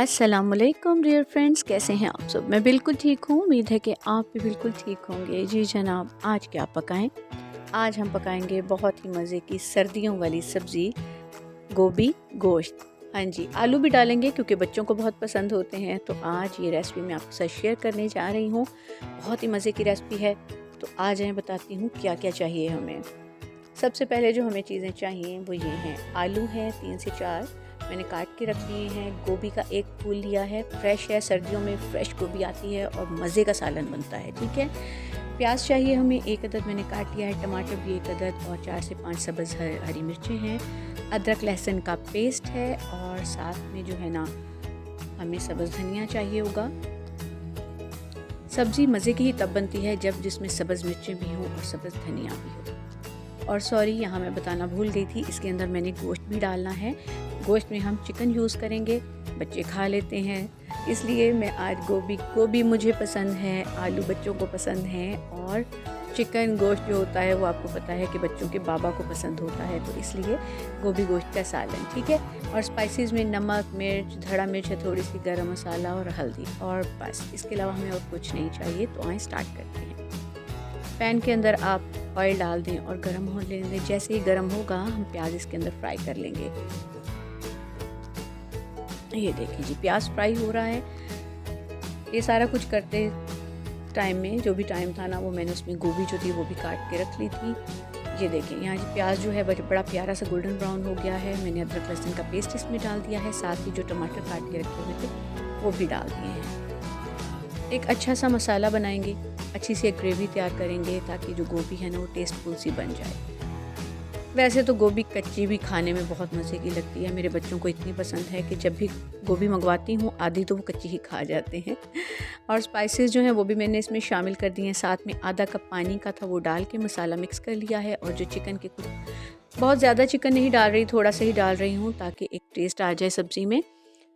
अस्सलाम वालेकुम dear friends, कैसे हैं आप सब। मैं बिल्कुल ठीक हूँ। उम्मीद है कि आप भी बिल्कुल ठीक होंगे। जी जनाब, आज क्या पकाएं? आज हम पकाएंगे बहुत ही मज़े की सर्दियों वाली सब्ज़ी, गोभी गोश्त। हाँ जी, आलू भी डालेंगे क्योंकि बच्चों को बहुत पसंद होते हैं। तो आज ये रेसिपी मैं आपके साथ शेयर करने जा रही हूँ। बहुत ही मज़े की रेसिपी है। तो आ जाएँ, बताती हूँ क्या क्या चाहिए हमें। सबसे पहले जो हमें चीज़ें चाहिए वो ये हैं। आलू हैं 3 से 4, मैंने काट के रख लिए हैं। गोभी का एक फूल लिया है, फ्रेश है, सर्दियों में फ्रेश गोभी आती है और मज़े का सालन बनता है। ठीक है। प्याज चाहिए हमें 1 अदद, मैंने काट लिया है। टमाटर भी 1 अदद और 4 से 5 सब्ज़ हरी मिर्चें हैं। अदरक लहसुन का पेस्ट है और साथ में जो है ना हमें सब्ज़ धनिया चाहिए होगा। सब्ज़ी मज़े की ही तब बनती है जब जिसमें सब्ज़ मिर्चें भी हों और सब्ज़ धनिया भी हो। और सॉरी, यहाँ मैं बताना भूल गई थी, इसके अंदर मैंने गोश्त भी डालना है। गोश्त में हम चिकन यूज़ करेंगे, बच्चे खा लेते हैं इसलिए मैं आज गोभी मुझे पसंद है, आलू बच्चों को पसंद है और चिकन गोश्त जो होता है वो आपको पता है कि बच्चों के बाबा को पसंद होता है, तो इसलिए गोभी गोश्त का सालन। ठीक है। और स्पाइसेस में नमक, मिर्च, धड़ा मिर्च है, थोड़ी सी गरम मसाला और हल्दी, और बस इसके अलावा हमें और कुछ नहीं चाहिए। तो आए स्टार्ट करते हैं। पैन के अंदर आप ऑयल डाल दें और गर्म हो लेने दें। जैसे ही गर्म होगा हम प्याज इसके अंदर फ्राई कर लेंगे। ये देखिए जी, प्याज फ्राई हो रहा है। ये सारा कुछ करते टाइम में जो भी टाइम था ना, वो मैंने उसमें गोभी जो थी वो भी काट के रख ली थी। ये देखें, यहाँ जी प्याज जो है बड़ा प्यारा सा गोल्डन ब्राउन हो गया है। मैंने अदरक लहसुन का पेस्ट इसमें डाल दिया है, साथ ही जो टमाटर काट के रखे हुए थे वो भी डाल दिए हैं। एक अच्छा सा मसाला बनाएंगे, अच्छी सी एक ग्रेवी तैयार करेंगे ताकि जो गोभी है ना वो टेस्टफुल सी बन जाए। वैसे तो गोभी कच्ची भी खाने में बहुत मज़े की लगती है। मेरे बच्चों को इतनी पसंद है कि जब भी गोभी मंगवाती हूँ आधी तो वो कच्ची ही खा जाते हैं। और स्पाइसेस जो हैं वो भी मैंने इसमें शामिल कर दिए हैं। साथ में आधा कप पानी का था वो डाल के मसाला मिक्स कर लिया है। और जो चिकन के कुछ, बहुत ज़्यादा चिकन नहीं डाल रही, थोड़ा सा ही डाल रही हूँ ताकि एक टेस्ट आ जाए सब्ज़ी में।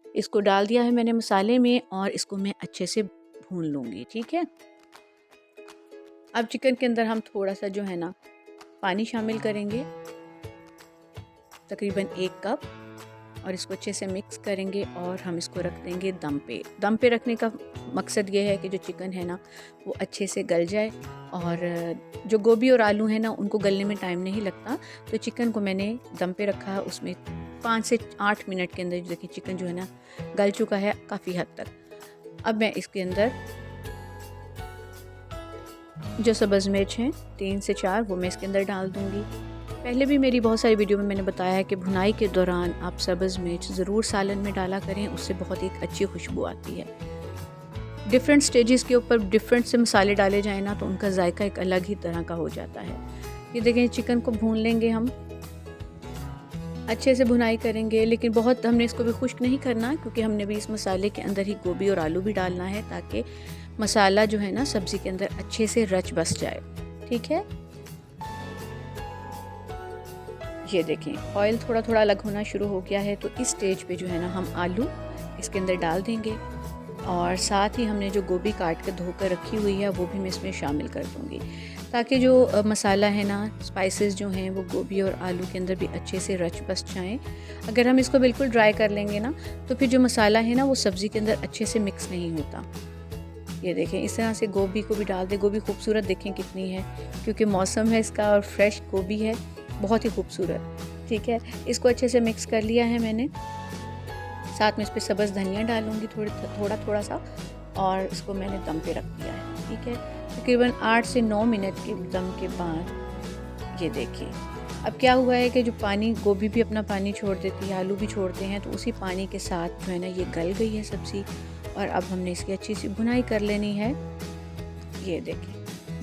इसको डाल दिया है मैंने मसाले में और इसको मैं अच्छे से भून लूँगी। ठीक है। अब चिकन के अंदर हम थोड़ा सा जो है ना पानी शामिल करेंगे, तकरीबन 1 कप, और इसको अच्छे से मिक्स करेंगे और हम इसको रख देंगे दम पे। दम पे रखने का मकसद ये है कि जो चिकन है ना वो अच्छे से गल जाए, और जो गोभी और आलू है ना उनको गलने में टाइम नहीं लगता। तो चिकन को मैंने दम पे रखा, उसमें 5 से 8 मिनट के अंदर देखिए चिकन जो है ना गल चुका है काफ़ी हद तक। अब मैं इसके अंदर जो सब्ज़ मिर्च हैं 3 से 4 वो मैं इसके अंदर डाल दूँगी। पहले भी मेरी बहुत सारी वीडियो में मैंने बताया है कि भुनाई के दौरान आप सब्ज़ मिर्च ज़रूर सालन में डाला करें, उससे बहुत एक अच्छी खुशबू आती है। डिफरेंट स्टेजेस के ऊपर डिफरेंट से मसाले डाले जाएँ ना तो उनका जायका एक अलग ही तरह का हो जाता है। ये देखें, चिकन को भून लेंगे हम, अच्छे से भुनाई करेंगे, लेकिन बहुत हमने इसको भी खुश्क नहीं करना क्योंकि हमने भी इस मसाले के अंदर ही गोभी और आलू भी डालना है ताकि मसाला जो है ना सब्ज़ी के अंदर अच्छे से रच बस जाए। ठीक है। ये देखें, ऑयल थोड़ा थोड़ा अलग होना शुरू हो गया है। तो इस स्टेज पे जो है ना हम आलू इसके अंदर डाल देंगे और साथ ही हमने जो गोभी काट कर धो कर रखी हुई है वो भी मैं इसमें शामिल कर दूँगी ताकि जो मसाला है ना, स्पाइसेस जो हैं वो गोभी और आलू के अंदर भी अच्छे से रच बस जाएँ। अगर हम इसको बिल्कुल ड्राई कर लेंगे ना तो फिर जो मसाला है ना वो सब्ज़ी के अंदर अच्छे से मिक्स नहीं होता। ये देखें, इस तरह से गोभी को भी डाल दें। गोभी खूबसूरत देखें कितनी है, क्योंकि मौसम है इसका और फ्रेश गोभी है, बहुत ही खूबसूरत। ठीक है। इसको अच्छे से मिक्स कर लिया है मैंने। साथ में इस पर सब्ज़ धनिया डालूँगी थोड़ा सा, और इसको मैंने दम पे रख दिया है। ठीक है। तकरीबन 8 से 9 मिनट के दम के बाद ये देखिए अब क्या हुआ है कि जो पानी, गोभी भी अपना पानी छोड़ देती है, आलू भी छोड़ते हैं, तो उसी पानी के साथ जो है ना ये गल गई है सब्ज़ी। और अब हमने इसकी अच्छी सी भुनाई कर लेनी है। ये देखिए,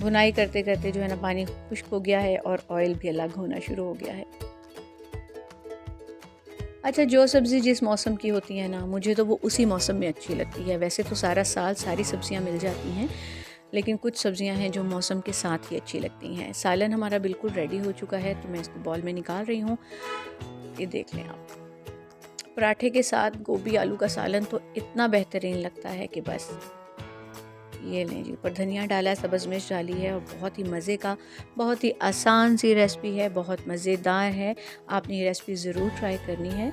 भुनाई करते करते जो है ना पानी खुश्क हो गया है और ऑयल भी अलग होना शुरू हो गया है। अच्छा, जो सब्ज़ी जिस मौसम की होती है ना, मुझे तो वो उसी मौसम में अच्छी लगती है। वैसे तो सारा साल सारी सब्ज़ियाँ मिल जाती हैं, लेकिन कुछ सब्ज़ियाँ हैं जो मौसम के साथ ही अच्छी लगती हैं। सालन हमारा बिल्कुल रेडी हो चुका है, तो मैं इसको बॉल में निकाल रही हूँ। ये देख लें आप, पराठे के साथ गोभी आलू का सालन तो इतना बेहतरीन लगता है कि बस। ये लें जी, ऊपर धनिया डाला है, सब्ज़ मिर्च डाली है, और बहुत ही मज़े का, बहुत ही आसान सी रेसिपी है, बहुत मज़ेदार है। आपने ये रेसिपी ज़रूर ट्राई करनी है।